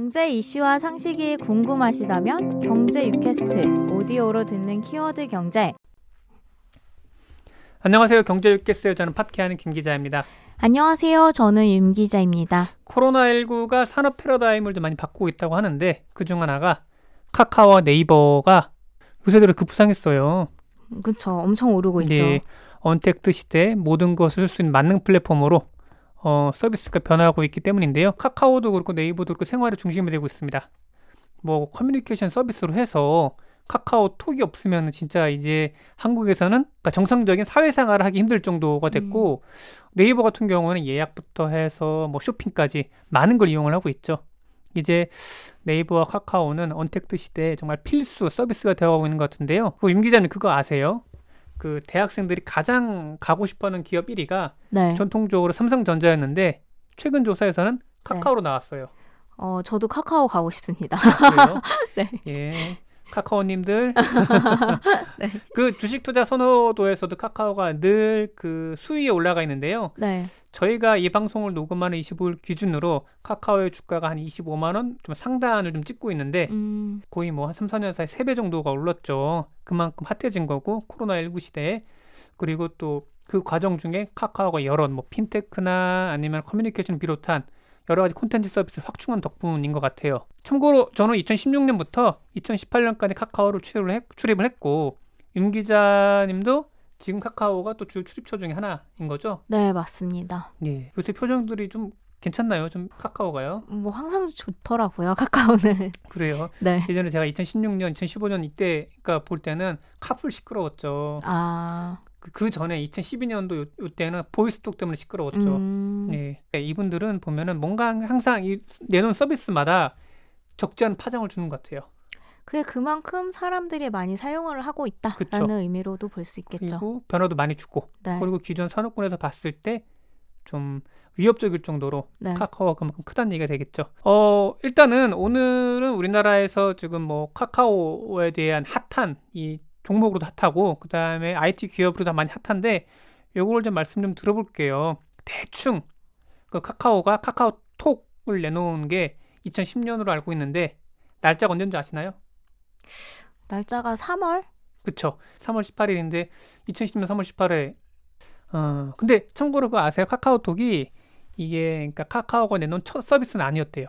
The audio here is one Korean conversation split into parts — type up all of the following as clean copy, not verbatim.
경제 이슈와 상식이 궁금하시다면 경제 유캐스트 오디오로 듣는 키워드 경제. 안녕하세요. 경제 유캐스트 저는 팟캐하는 김 기자입니다. 안녕하세요. 저는 윤 기자입니다. 코로나19가 산업 패러다임을 좀 많이 바꾸고 있다고 하는데 그중 하나가 카카오와 네이버가 요새 들어 급상했어요. 그렇죠. 엄청 오르고 있죠. 이제 언택트 시대에 모든 것을 할 수 있는 만능 플랫폼으로 서비스가 변화하고 있기 때문인데요. 카카오도 그렇고 네이버도 그렇고 생활의 중심이 되고 있습니다. 뭐 커뮤니케이션 서비스로 해서 카카오톡이 없으면 진짜 이제 한국에서는 그러니까 정상적인 사회생활을 하기 힘들 정도가 됐고 네이버 같은 경우는 예약부터 해서 뭐 쇼핑까지 많은 걸 이용을 하고 있죠. 이제 네이버와 카카오는 언택트 시대에 정말 필수 서비스가 되어가고 있는 것 같은데요. 임 기자님 그거 아세요? 그 대학생들이 가장 가고 싶어하는 기업 1위가 네. 전통적으로 삼성전자였는데 최근 조사에서는 카카오로 나왔어요. 저도 카카오 가고 싶습니다. 그래요? 네. 예. 카카오님들 네. 그 주식 투자 선호도에서도 카카오가 늘 그 수위에 올라가 있는데요. 네. 저희가 이 방송을 녹음하는 25일 기준으로 카카오의 주가가 한 25만 원 좀 상단을 좀 찍고 있는데 거의 뭐 한 3, 4년 사이 3배 정도가 올랐죠. 그만큼 핫해진 거고 코로나19 시대에. 그리고 또 그 과정 중에 카카오가 여러 뭐 핀테크나 아니면 커뮤니케이션 비롯한 여러 가지 콘텐츠 서비스를 확충한 덕분인 것 같아요. 참고로 저는 2016년부터 2018년까지 카카오를 출입을 했고 윤 기자님도 지금 카카오가 또 주 출입처 중에 하나인 거죠? 네, 맞습니다. 예. 요새 표정들이 좀 괜찮나요? 좀 카카오가요? 뭐 항상 좋더라고요, 카카오는. 그래요. 네. 예전에 제가 2016년, 2015년 이때가 볼 때는 카풀 시끄러웠죠. 그 전에 2012년도 요때는 보이스톡 때문에 시끄러웠죠. 네. 이분들은 보면은 뭔가 항상 내놓은 서비스마다 적지 않은 파장을 주는 것 같아요. 그게 그만큼 사람들이 많이 사용을 하고 있다라는 그쵸. 의미로도 볼 수 있겠죠. 그리고 변화도 많이 주고 네. 그리고 기존 산업군에서 봤을 때 좀 위협적일 정도로 네. 카카오가 그만큼 크다는 얘기가 되겠죠. 일단은 오늘은 우리나라에서 지금 뭐 카카오에 대한 핫한 이 종목으로도 핫하고 그 다음에 IT 기업으로도 많이 핫한데 요거를 좀 말씀 좀 들어볼게요. 대충 그 카카오가 카카오톡을 내놓은 게 2010년으로 알고 있는데 날짜가 언제인지 아시나요? 날짜가 3월? 그쵸. 3월 18일인데 2010년 3월 18일. 근데 참고로 그거 아세요? 카카오톡이 이게 그러니까 카카오가 내놓은 첫 서비스는 아니었대요.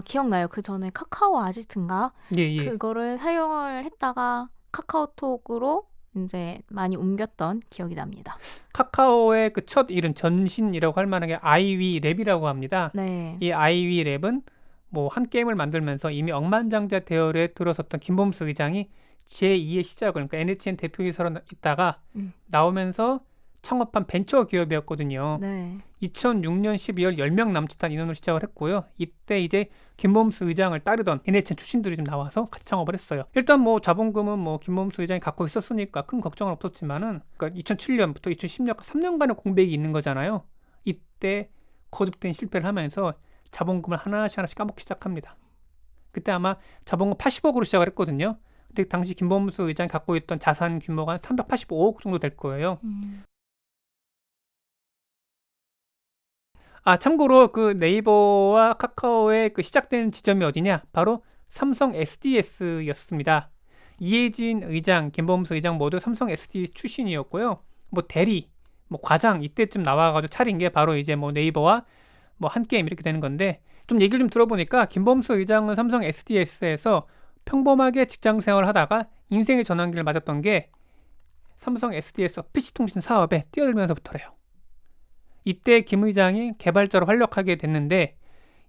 기억나요. 그 전에 카카오 아지트인가? 예. 그거를 사용을 했다가 카카오톡으로 이제 많이 옮겼던 기억이 납니다. 카카오의 그 첫 이름 전신이라고 할 만한 게 아이위랩이라고 합니다. 네. 이 아이위랩은 뭐 한 게임을 만들면서 이미 억만장자 대열에 들어섰던 김범수 의장이 제2의 시작을 그러니까 NHN 대표이사로 있다가 나오면서 창업한 벤처 기업이었거든요. 네. 2006년 12월 10명 남짓한 인원으로 시작을 했고요. 이때 이제 김범수 의장을 따르던 NHN 출신들이 좀 나와서 같이 창업을 했어요. 일단 뭐 자본금은 뭐 김범수 의장이 갖고 있었으니까 큰 걱정은 없었지만은 그러니까 2007년부터 2010년 3년간의 공백이 있는 거잖아요. 이때 거듭된 실패를 하면서 자본금을 하나씩 까먹기 시작합니다. 그때 아마 자본금 80억으로 시작을 했거든요. 근데 당시 김범수 의장이 갖고 있던 자산 규모가 한 385억 정도 될 거예요. 참고로 그 네이버와 카카오의 그 시작된 지점이 어디냐? 바로 삼성 SDS였습니다. 이해진 의장, 김범수 의장 모두 삼성 SDS 출신이었고요. 뭐 대리, 뭐 과장 이때쯤 나와가지고 차린 게 바로 이제 뭐 네이버와 뭐 한 게임 이렇게 되는 건데 좀 얘기를 좀 들어보니까 김범수 의장은 삼성 SDS에서 평범하게 직장 생활을 하다가 인생의 전환기를 맞았던 게 삼성 SDS PC통신 사업에 뛰어들면서부터래요. 이때 김 의장이 개발자로 활약하게 됐는데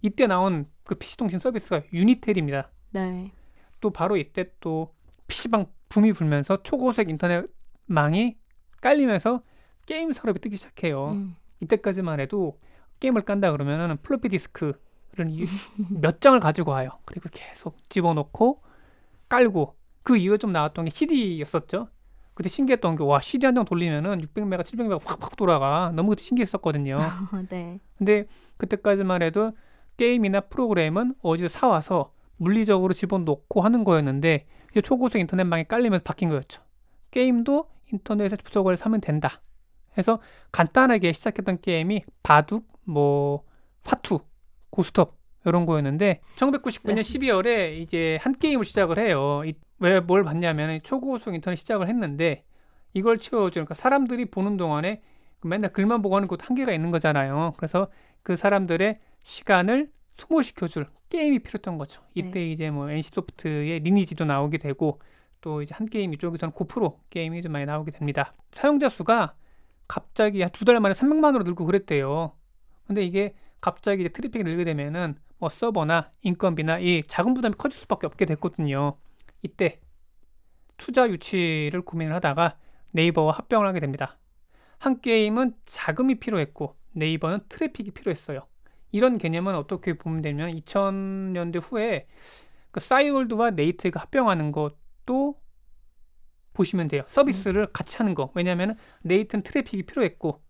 이때 나온 그 PC통신 서비스가 유니텔입니다. 네. 또 바로 이때 또 PC방 붐이 불면서 초고속 인터넷망이 깔리면서 게임 산업이 뜨기 시작해요. 이때까지만 해도 게임을 깐다 그러면은 플로피 디스크를 몇 장을 가지고 와요. 그리고 계속 집어넣고 깔고 그 이후에 좀 나왔던 게 CD였었죠. 그때 신기했던 게 와 CD 한 장 돌리면은 600메가, 700메가 확 돌아가. 너무 그때 신기했었거든요. 네. 근데 그때까지만 해도 게임이나 프로그램은 어디서 사와서 물리적으로 집어넣고 하는 거였는데 이제 초고속 인터넷망이 깔리면서 바뀐 거였죠. 게임도 인터넷에서 접속을 사면 된다. 그래서 간단하게 시작했던 게임이 바둑, 뭐 파투, 고스톱 이런 거였는데 1999년 12월에 이제 한 게임을 시작을 해요. 왜 뭘 봤냐면 초고속 인터넷 시작을 했는데 이걸 채워줘. 그러니까 사람들이 보는 동안에 맨날 글만 보고 하는 것도 한계가 있는 거잖아요. 그래서 그 사람들의 시간을 소모시켜줄 게임이 필요했던 거죠. 이때 네. 이제 뭐 NC소프트의 리니지도 나오게 되고 또 이제 한 게임 이쪽에서는 고프로 게임이 좀 많이 나오게 됩니다. 사용자 수가 갑자기 한 2달 만에 300만으로 늘고 그랬대요. 근데 이게 갑자기 이제 트래픽이 늘게 되면은 뭐 서버나 인건비나 이 자금 부담이 커질 수밖에 없게 됐거든요. 이때 투자 유치를 고민을 하다가 네이버와 합병을 하게 됩니다. 한 게임은 자금이 필요했고 네이버는 트래픽이 필요했어요. 이런 개념은 어떻게 보면 되면 2000년대 후에 그 싸이월드와 네이트가 합병하는 것도 보시면 돼요. 서비스를 같이 하는 거. 왜냐하면 네이트는 트래픽이 필요했고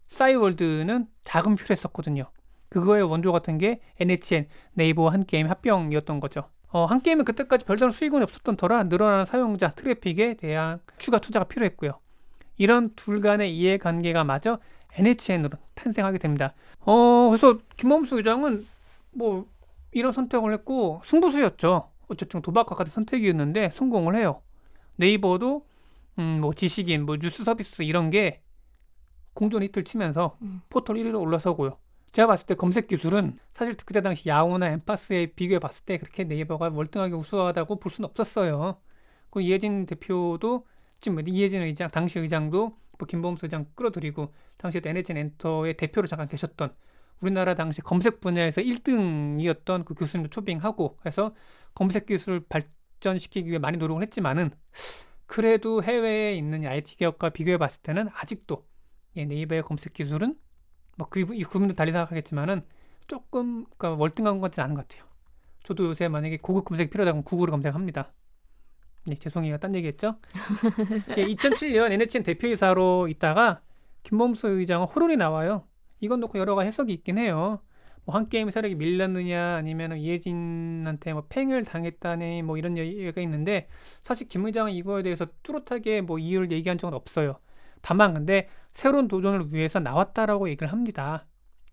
싸이월드는 자금이 필요했었거든요. 그거의 원조 같은 게 NHN, 네이버와 한 게임 합병이었던 거죠. 한 게임은 그때까지 별다른 수익은 없었던 터라 늘어나는 사용자 트래픽에 대한 추가 투자가 필요했고요. 이런 둘 간의 이해관계가 마저 NHN으로 탄생하게 됩니다. 그래서 김범수 의장은 뭐 이런 선택을 했고 승부수였죠. 어쨌든 도박과 같은 선택이었는데 성공을 해요. 네이버도 뭐 지식인, 뭐 뉴스 서비스 이런 게 공존 히트를 치면서 포털 1위로 올라서고요. 제가 봤을 때 검색 기술은 사실 그때 당시 야후나 엠파스에 비교해 봤을 때 그렇게 네이버가 월등하게 우수하다고 볼 수는 없었어요. 그 이혜진 대표도 지금 이혜진 의장, 당시 의장도 뭐 김범수 의장 끌어들이고 당시에도 NHN 엔터의 대표로 잠깐 계셨던 우리나라 당시 검색 분야에서 1등이었던 그 교수님도 초빙하고 해서 검색 기술을 발전시키기 위해 많이 노력을 했지만은 그래도 해외에 있는 IT 기업과 비교해 봤을 때는 아직도 네이버의 검색 기술은 뭐 그분도 달리 생각하겠지만은 조금 그러니까 월등한 것 같지는 않은 것 같아요. 저도 요새 만약에 고급 검색이 필요하다면 구글을 검색합니다. 네, 죄송해요. 딴 얘기했죠? 2007년 NHN 대표이사로 있다가 김범수 의장은 호론이 나와요. 이건 놓고 여러 가지 해석이 있긴 해요. 뭐 한 게임 세력이 밀렸느냐 아니면 이혜진한테 뭐 팽을 당했다니 뭐 이런 얘기가 있는데 사실 김 의장은 이거에 대해서 뚜렷하게 뭐 이유를 얘기한 적은 없어요. 다만 근데 새로운 도전을 위해서 나왔다라고 얘기를 합니다.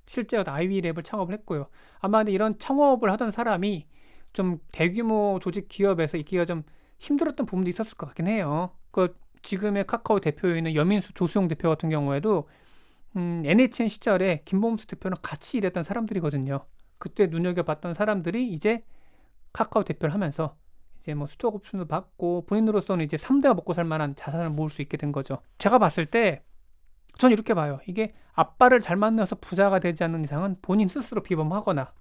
실제로 아이비랩을 창업을 했고요. 아마 근데 이런 창업을 하던 사람이 좀 대규모 조직 기업에서 있기가 좀 힘들었던 부분도 있었을 것 같긴 해요. 그 지금의 카카오 대표인 여민수 조수용 대표 같은 경우에도 NHN 시절에 김범수 대표랑 같이 일했던 사람들이거든요. 그때 눈여겨봤던 사람들이 이제 카카오 대표를 하면서 이제 뭐 스톡 옵션을 받고 본인으로서는 이제 3대가 먹고 살 만한 자산을 모을 수 있게 된 거죠. 제가 봤을 때 전 이렇게 봐요. 이게 아빠를 잘 만나서 부자가 되지 않는 이상은 본인 스스로 비범하거나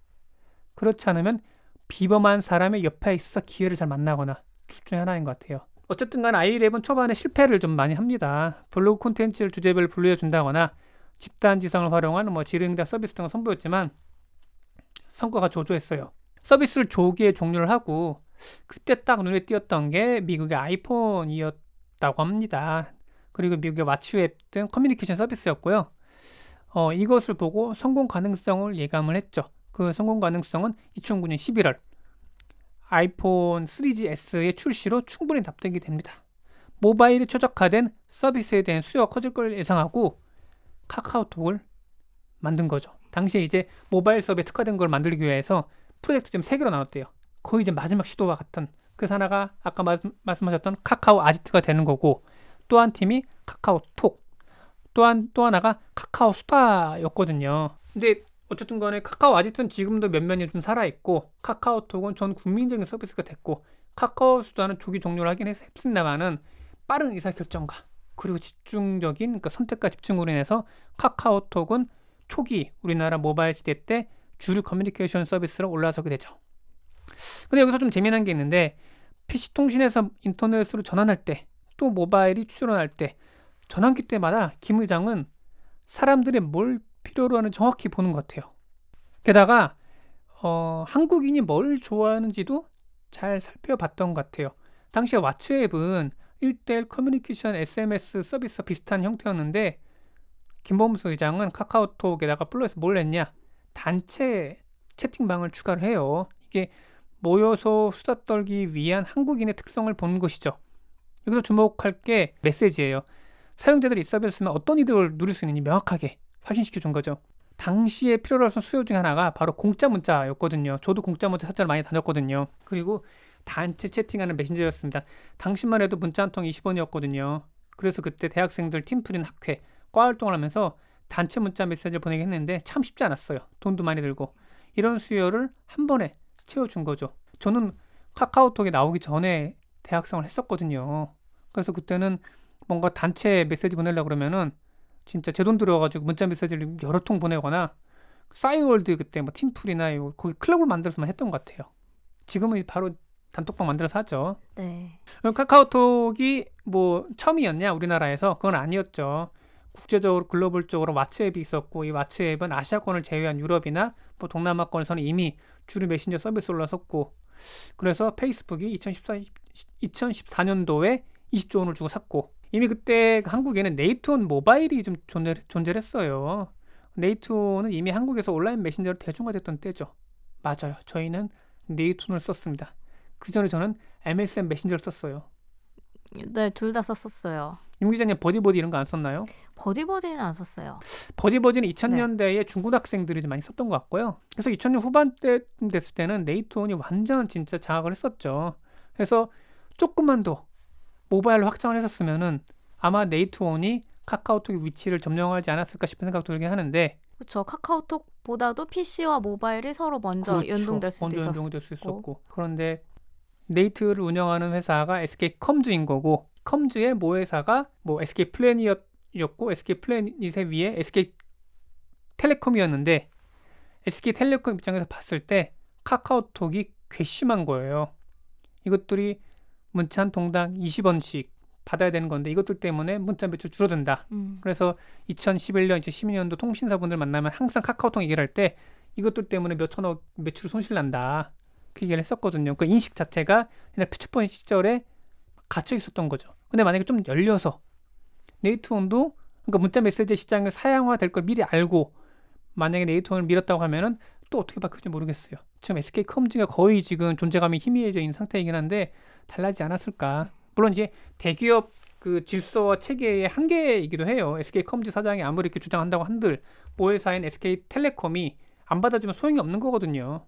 그렇지 않으면 비범한 사람의 옆에 있어서 기회를 잘 만나거나 둘 중에 하나인 것 같아요. 어쨌든 간 아이랩은 초반에 실패를 좀 많이 합니다. 블로그 콘텐츠를 주제별로 분류해 준다거나 집단 지성을 활용하는 뭐 질의응답 서비스 등을 선보였지만 성과가 저조했어요. 서비스를 조기에 종료를 하고 그때 딱 눈에 띄었던 게 미국의 아이폰이었다고 합니다. 그리고 미국의 왓츠앱 등 커뮤니케이션 서비스였고요. 이것을 보고 성공 가능성을 예감을 했죠. 그 성공 가능성은 2009년 11월 아이폰 3GS의 출시로 충분히 납득이 됩니다. 모바일에 최적화된 서비스에 대한 수요가 커질 걸 예상하고 카카오톡을 만든 거죠. 당시에 이제 모바일 수업에 특화된 걸 만들기 위해서 프로젝트 좀 3개로 나눴대요. 거의 이제 마지막 시도와 같은. 그래서 하나가 아까 말씀하셨던 카카오 아지트가 되는 거고 또 한 팀이 카카오톡 또 하나가 카카오 수다였거든요. 근데 어쨌든 간에 카카오 아지트는 지금도 몇몇이 좀 살아있고 카카오톡은 전 국민적인 서비스가 됐고 카카오 수다는 조기 종료를 하긴 했습니다만은 빠른 의사결정과 그리고 집중적인 그 선택과 집중으로 인해서 카카오톡은 초기 우리나라 모바일 시대 때 주류 커뮤니케이션 서비스로 올라서게 되죠. 근데 여기서 좀 재미난 게 있는데 PC통신에서 인터넷으로 전환할 때 또 모바일이 출원할 때 전환기 때마다 김 의장은 사람들이 뭘 필요로 하는지 정확히 보는 것 같아요. 게다가 한국인이 뭘 좋아하는지도 잘 살펴봤던 것 같아요. 당시에 왓츠앱은 1대1 커뮤니케이션 SMS 서비스와 비슷한 형태였는데 김범수 의장은 카카오톡에다가 플러스 뭘 했냐? 단체 채팅방을 추가를 해요. 이게 모여서 수다 떨기 위한 한국인의 특성을 보는 것이죠. 여기서 주목할 게 메시지예요. 사용자들이 이 서비스를 쓰면 어떤 이득을 누릴 수 있는지 명확하게 확인시켜 준 거죠. 당시에 필요로 했던 수요 중에 하나가 바로 공짜 문자였거든요. 저도 공짜 문자 사찰을 많이 다녔거든요. 그리고 단체 채팅하는 메신저였습니다. 당시만 해도 문자 한 통 20원이었거든요. 그래서 그때 대학생들 팀플인 학회, 과 활동을 하면서 단체 문자 메시지를 보내긴 했는데 참 쉽지 않았어요. 돈도 많이 들고. 이런 수요를 한 번에 채워준 거죠. 저는 카카오톡이 나오기 전에 대학생을 했었거든요. 그래서 그때는 뭔가 단체 메시지 보내려고 그러면은 진짜 제 돈 들여가지고 문자 메시지를 여러 통 보내거나 싸이월드 그때 뭐 팀플이나 거기 클럽을 만들어서만 했던 것 같아요. 지금은 바로 단톡방 만들어서 하죠. 네. 카카오톡이 뭐 처음이었냐 우리나라에서 그건 아니었죠. 국제적으로 글로벌적으로 왓츠앱이 있었고 이 왓츠앱은 아시아권을 제외한 유럽이나 뭐 동남아권에서는 이미 주류 메신저 서비스로 올라섰고 그래서 페이스북이 2014년도에 20조 원을 주고 샀고 이미 그때 한국에는 네이트온 모바일이 좀 존재를 했어요. 네이트온은 이미 한국에서 온라인 메신저로 대중화됐던 때죠. 맞아요. 저희는 네이트온을 썼습니다. 그 전에 저는 MSN 메신저를 썼어요. 네, 둘 다 썼었어요. 윤 기자님 버디버디 이런 거 안 썼나요? 버디버디는 안 썼어요. 버디버디는 2000년대에 중고등학생들이 좀 많이 썼던 것 같고요. 그래서 2000년 후반대 됐을 때는 네이트온이 완전 진짜 장악을 했었죠. 그래서 조금만 더 모바일로 확장을 했었으면은 아마 네이트온이 카카오톡의 위치를 점령하지 않았을까 싶은 생각 들긴 하는데 그렇죠. 카카오톡보다도 PC와 모바일이 서로 먼저 그렇죠. 연동될 수도 먼저 있었고. 연동될 수 있었고 그런데 네이트를 운영하는 회사가 SK컴즈인 거고 컴즈의 모회사가 뭐 SK플래닛이었고 SK플래닛의 위에 SK텔레콤이었는데 SK텔레콤 입장에서 봤을 때 카카오톡이 괘씸한 거예요. 이것들이 문자 한 통당 20원씩 받아야 되는 건데 이것들 때문에 문자 매출 줄어든다. 그래서 2011년, 2012년도 통신사분들 만나면 항상 카카오톡 얘기를 할 때 이것들 때문에 몇 천억 매출 손실 난다. 그 얘기를 했었거든요. 그 인식 자체가 옛날 피처폰 시절에 갇혀 있었던 거죠. 근데 만약에 좀 열려서 네이트온도 그러니까 문자 메시지 시장을 사양화될 걸 미리 알고 만약에 네이트온을 밀었다고 하면은 또 어떻게 바뀔지 모르겠어요. 지금 SK컴즈가 거의 지금 존재감이 희미해져 있는 상태이긴 한데 달라지지 않았을까. 물론 이제 대기업 그 질서와 체계의 한계이기도 해요. SK컴즈 사장이 아무리 이렇게 주장한다고 한들 모회사인 SK텔레콤이 안 받아주면 소용이 없는 거거든요.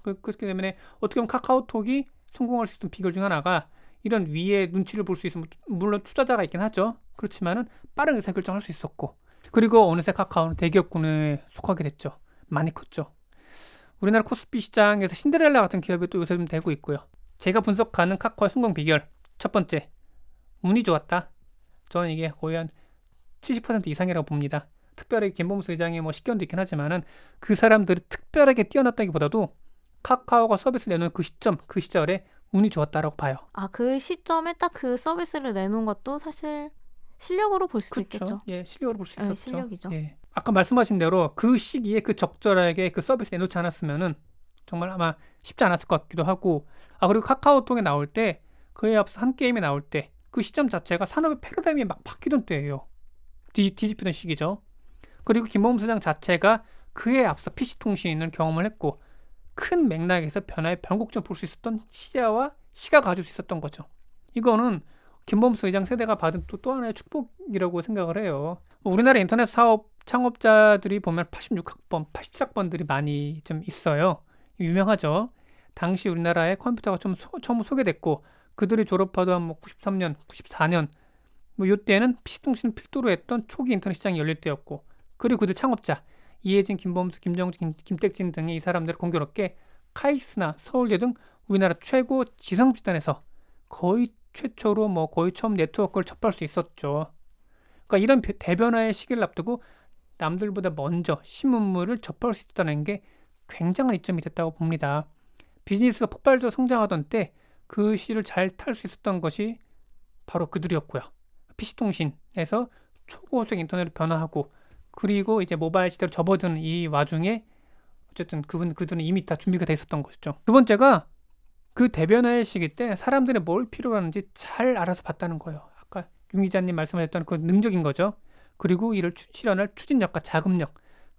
그렇기 때문에 어떻게 보면 카카오톡이 성공할 수 있던 비결 중 하나가 이런 위에 눈치를 볼 수 있으면 물론 투자자가 있긴 하죠. 그렇지만은 빠른 의사결정을 할 수 있었고 그리고 어느새 카카오는 대기업군에 속하게 됐죠. 많이 컸죠. 우리나라 코스피 시장에서 신데렐라 같은 기업이 또 요새 좀 되고 있고요. 제가 분석하는 카카오의 성공 비결 첫 번째, 운이 좋았다. 저는 이게 거의 한 70% 이상이라고 봅니다. 특별히 김범수 회장의 뭐 식견도 있긴 하지만은 그 사람들이 특별하게 뛰어났다기보다도 카카오가 서비스 내놓은 그 시점, 그 시절에 운이 좋았다라고 봐요. 아, 그 시점에 딱 그 서비스를 내놓은 것도 사실 실력으로 볼 수도 있겠죠. 예, 실력으로 볼 수 있었죠. 실력이죠. 예. 아까 말씀하신 대로 그 시기에 그 적절하게 그 서비스 내놓지 않았으면은 정말 아마 쉽지 않았을 것 같기도 하고 그리고 카카오톡에 나올 때 그에 앞서 한 게임에 나올 때 그 시점 자체가 산업의 패러다임이 막 바뀌던 때예요. 뒤집히던 시기죠. 그리고 김범수 사장 자체가 그에 앞서 PC통신을 경험을 했고 큰 맥락에서 변화의 변곡점 볼 수 있었던 시야와 시각 가질 수 있었던 거죠. 이거는 김범수 의장 세대가 받은 또 하나의 축복이라고 생각을 해요. 우리나라 인터넷 사업 창업자들이 보면 86학번, 87학번들이 많이 좀 있어요. 유명하죠. 당시 우리나라에 컴퓨터가 좀 처음 소개됐고 그들이 졸업하던 뭐 93년, 94년 뭐 이때는 PC통신을 필두로 했던 초기 인터넷 시장이 열릴 때였고 그리고 그들 창업자 이혜진, 김범수, 김정진, 김택진 등의 이 사람들을 공교롭게 카이스나 서울대 등 우리나라 최고 지성집단에서 거의 최초로 뭐 거의 처음 네트워크를 접할 수 있었죠. 그러니까 이런 대변화의 시기를 앞두고 남들보다 먼저 신문물을 접할 수 있다는 게 굉장한 이점이 됐다고 봅니다. 비즈니스가 폭발적으로 성장하던 때 그 시를 잘 탈 수 있었던 것이 바로 그들이었고요. PC통신에서 초고속 인터넷으로 변화하고 그리고 이제 모바일 시대로 접어드는 이 와중에 어쨌든 그들은 이미 다 준비가 돼 있었던 것이죠. 두 번째가 그 대변화의 시기 때 사람들이 뭘 필요로 하는지 잘 알아서 봤다는 거예요. 아까 윤 기자님 말씀하셨던 그 능력인 거죠. 그리고 이를 실현할 추진력과 자금력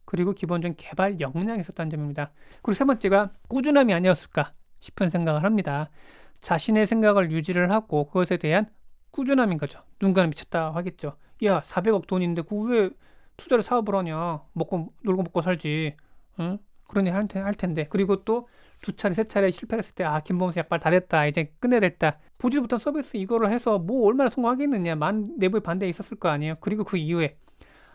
그리고 기본적인 개발 역량이 있었다는 점입니다. 그리고 세 번째가 꾸준함이 아니었을까 싶은 생각을 합니다. 자신의 생각을 유지를 하고 그것에 대한 꾸준함인 거죠. 누군가는 미쳤다 하겠죠. 야 400억 돈인데 그 왜 투자를 사업을 하냐? 먹고 놀고 먹고 살지. 응? 그러니 할 텐데. 그리고 또 두 차례 세 차례 실패를 했을 때 김범수 약발 다 됐다. 이제 끝내야 됐다. 보지도 못한 서비스 이거를 해서 뭐 얼마나 성공하겠느냐. 내부의 반대 있었을 거 아니에요. 그리고 그 이후에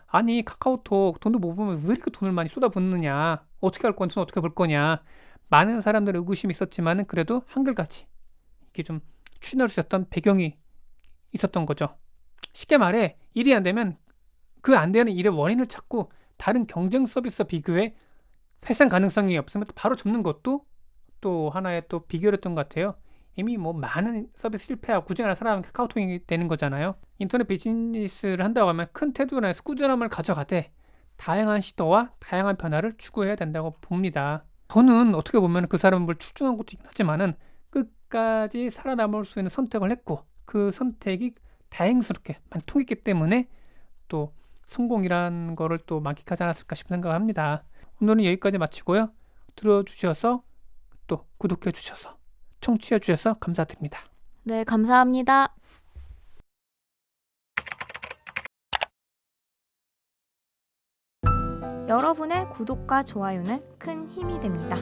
아니 카카오톡 돈도 못 벌면 왜 이렇게 돈을 많이 쏟아붓느냐. 어떻게 할 건지 어떻게 벌 거냐. 많은 사람들의 의구심이 있었지만은 그래도 한결같이 이게 좀 추진할 수 있었던 배경이 있었던 거죠. 쉽게 말해 일이 안 되면 그 안 되는 일의 원인을 찾고 다른 경쟁 서비스와 비교해 회생 가능성이 없으면 바로 접는 것도 또 하나의 또 비결이었던 것 같아요. 이미 뭐 많은 서비스 실패하고 꾸준한 사람은 카카오톡이 되는 거잖아요. 인터넷 비즈니스를 한다고 하면 큰 태도에서 꾸준함을 가져가되 다양한 시도와 다양한 변화를 추구해야 된다고 봅니다. 저는 어떻게 보면 그 사람을 출중한 것도 있긴 하지만은 끝까지 살아남을 수 있는 선택을 했고 그 선택이 다행스럽게 많이 통했기 때문에 또 성공이란 거를 또 만끽하지 않았을까 싶은 생각을 합니다. 오늘은 여기까지 마치고요. 들어주셔서 또 구독해 주셔서 청취해 주셔서 감사드립니다. 네, 감사합니다. 여러분의 구독과 좋아요는 큰 힘이 됩니다.